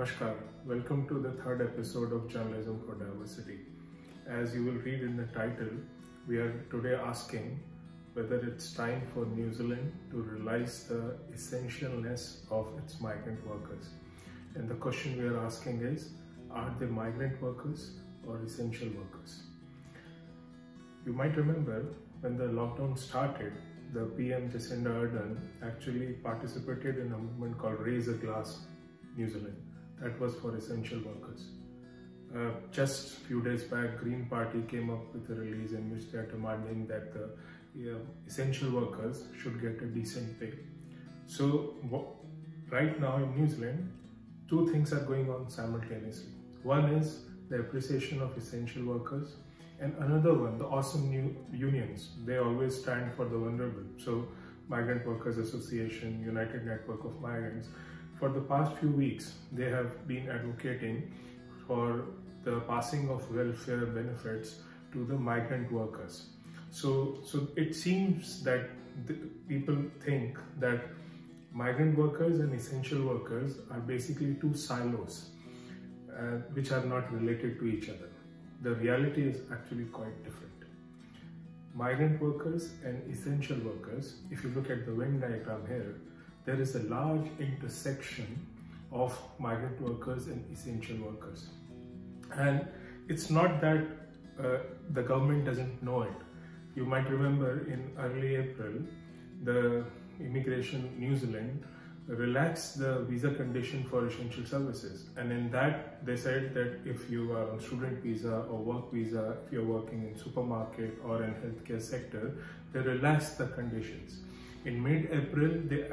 Namaskar. Welcome to the third episode of Journalism for Diversity. As you will read in the title, we are today asking whether it's time for New Zealand to realize the essentialness of its migrant workers. And the question we are asking is, are they migrant workers or essential workers? You might remember when the lockdown started, the PM Jacinda Ardern actually participated in a movement called Raise a Glass New Zealand. That was for essential workers. Just a few days back, Green Party came up with a release in which they are demanding that the essential workers should get a decent pay. So right now in New Zealand, two things are going on simultaneously. One is the appreciation of essential workers, and another one, the awesome new unions. They always stand for the vulnerable. So Migrant Workers Association, United Network of Migrants, for the past few weeks, they have been advocating for the passing of welfare benefits to the migrant workers. So it seems that people think that migrant workers and essential workers are basically two silos which are not related to each other. The reality is actually quite different. Migrant workers and essential workers, if you look at the Venn diagram here, there is a large intersection of migrant workers and essential workers. And it's not that the government doesn't know it. You might remember in early April, the Immigration New Zealand relaxed the visa condition for essential services. And in that, they said that if you are on student visa or work visa, if you're working in supermarket or in healthcare sector, they relaxed the conditions. In mid-April, they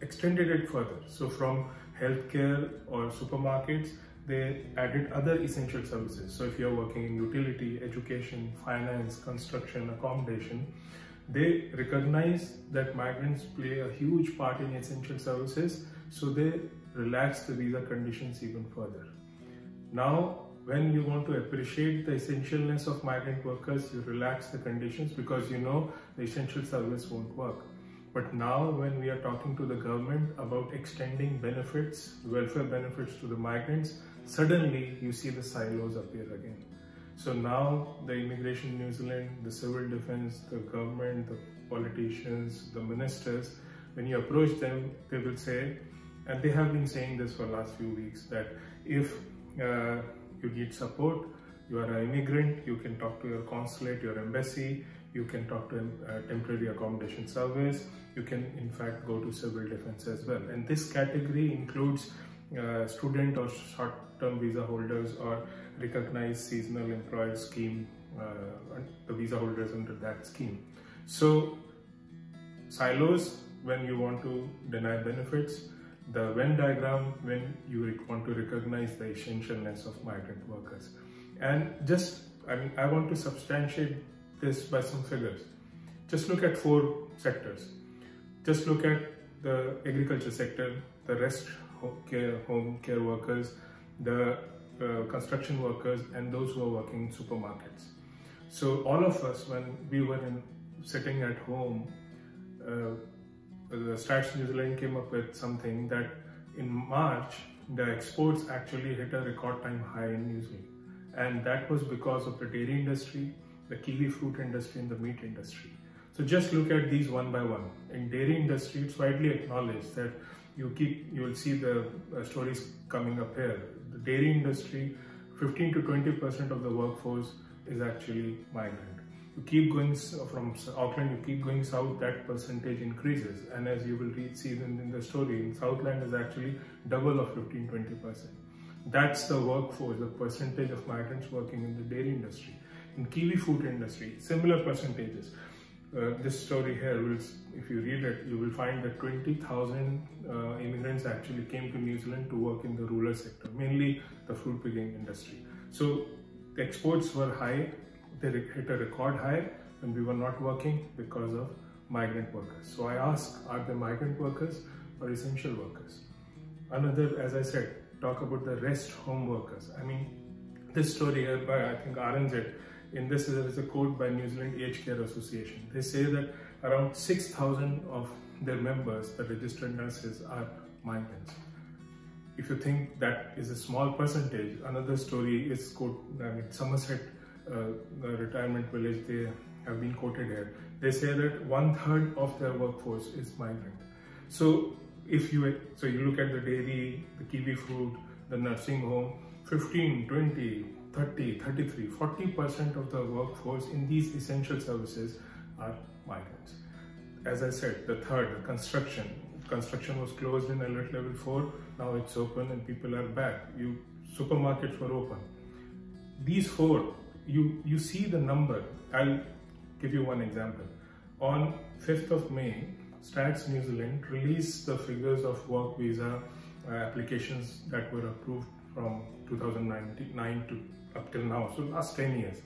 extended it further. So from healthcare or supermarkets, they added other essential services. So if you're working in utility, education, finance, construction, accommodation, they recognize that migrants play a huge part in essential services, so they relax the visa conditions even further. Now, when you want to appreciate the essentialness of migrant workers, you relax the conditions because you know the essential service won't work. But now when we are talking to the government about extending benefits, welfare benefits to the migrants, suddenly you see the silos appear again. So now the Immigration New Zealand, the civil defense, the government, the politicians, the ministers, when you approach them, they will say, and they have been saying this for the last few weeks, that if you need support, you are an immigrant, you can talk to your consulate, your embassy, you can talk to a temporary accommodation service, you can in fact go to civil defense as well. And this category includes student or short-term visa holders or recognized seasonal employer scheme, the visa holders under that scheme. So silos when you want to deny benefits, the Venn diagram when you want to recognize the essentialness of migrant workers. And I want to substantiate this by some figures. Just look at 4 sectors. Just look at the agriculture sector, the rest home care workers, the construction workers, and those who are working in supermarkets. So all of us, when we were sitting at home, the Stats New Zealand came up with something that in March, the exports actually hit a record time high in New Zealand. And that was because of the dairy industry, the kiwi fruit industry, and the meat industry. So just look at these one by one. In dairy industry, it's widely acknowledged that you will see the stories coming up here. The dairy industry, 15 to 20% of the workforce is actually migrant. You keep going from Auckland, you keep going south, that percentage increases. And as you will see in the story, in Southland is actually double of 15-20%. That's the workforce, the percentage of migrants working in the dairy industry. In kiwi fruit industry, similar percentages. This story here, if you read it, you will find that 20,000 immigrants actually came to New Zealand to work in the rural sector, mainly the fruit picking industry. So the exports were high, they hit a record high when we were not working because of migrant workers. So I ask, are they migrant workers or essential workers? Another, as I said, talk about the rest home workers. I mean, this story here by, I think, RNZ, in this there is a quote by New Zealand Aged Care Association. They say that around 6,000 of their members, the registered nurses, are migrants. if you think that is a small percentage, another story is Somerset, the retirement village, they have been quoted here. They say that 1/3 of their workforce is migrant. So if you look at the dairy, the kiwi fruit, the nursing home, 15, 20, 30, 33, 40% of the workforce in these essential services are migrants. As I said, the third, construction was closed in alert level 4, now it's open and people are back. Supermarkets were open. These four, you see the number. I'll give you one example. On 5th of May, Stats New Zealand released the figures of work visa applications that were approved from 2009 to up till now, so last 10 years.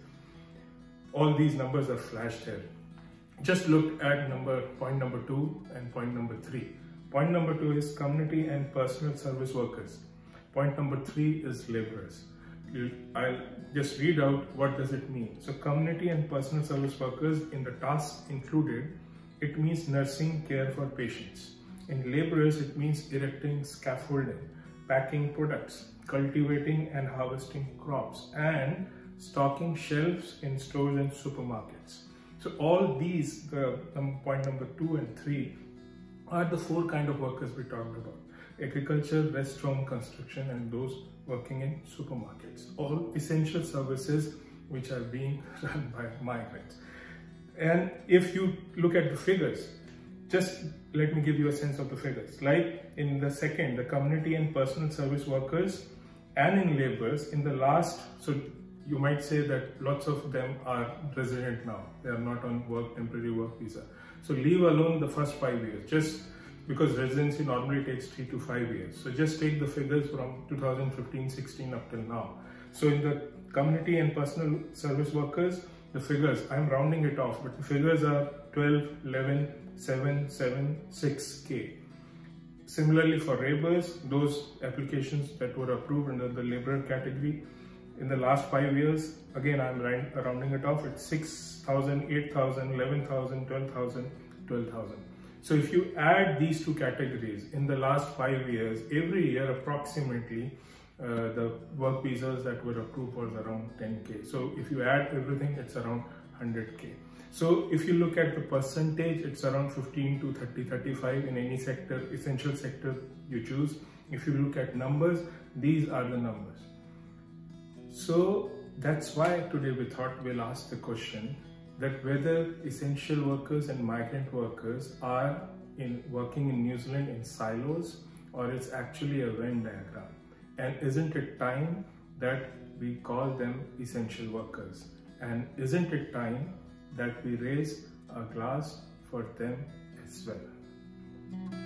All these numbers are flashed here. Just look at point number 2 and point number 3. Point number 2 is community and personal service workers. Point number 3 is laborers. I'll just read out what does it mean. So community and personal service workers, in the tasks included, it means nursing care for patients. In laborers, it means erecting scaffolding, packing products, cultivating and harvesting crops, and stocking shelves in stores and supermarkets. So all these, point number 2 and 3, are the 4 kind of workers we talked about. Agriculture, restaurant, construction, and those working in supermarkets. All essential services which are being run by migrants. And if you look at the figures, just let me give you a sense of the figures. Like in the second, the community and personal service workers and in laborers, in the last, so you might say that lots of them are resident now. They are not on temporary work visa. So leave alone the first 5 years, just because residency normally takes 3 to 5 years. So just take the figures from 2015-16 up till now. So in the community and personal service workers, the figures, I'm rounding it off, but the figures are 12, 11, 7, 7, 6K. Similarly for laborers, those applications that were approved under the laborer category, in the last 5 years, again I'm rounding it off, it's 6,000, 8,000, 11,000, 12,000, 12,000. So if you add these two categories in the last 5 years, every year approximately the work visas that were approved was around 10K. So if you add everything, it's around 100K. So if you look at the percentage, it's around 15 to 30, 35 in any sector, essential sector you choose. If you look at numbers, these are the numbers. So that's why today we thought we'll ask the question that whether essential workers and migrant workers are working in New Zealand in silos, or it's actually a Venn diagram. And isn't it time that we call them essential workers? And isn't it time that we raise a glass for them as well?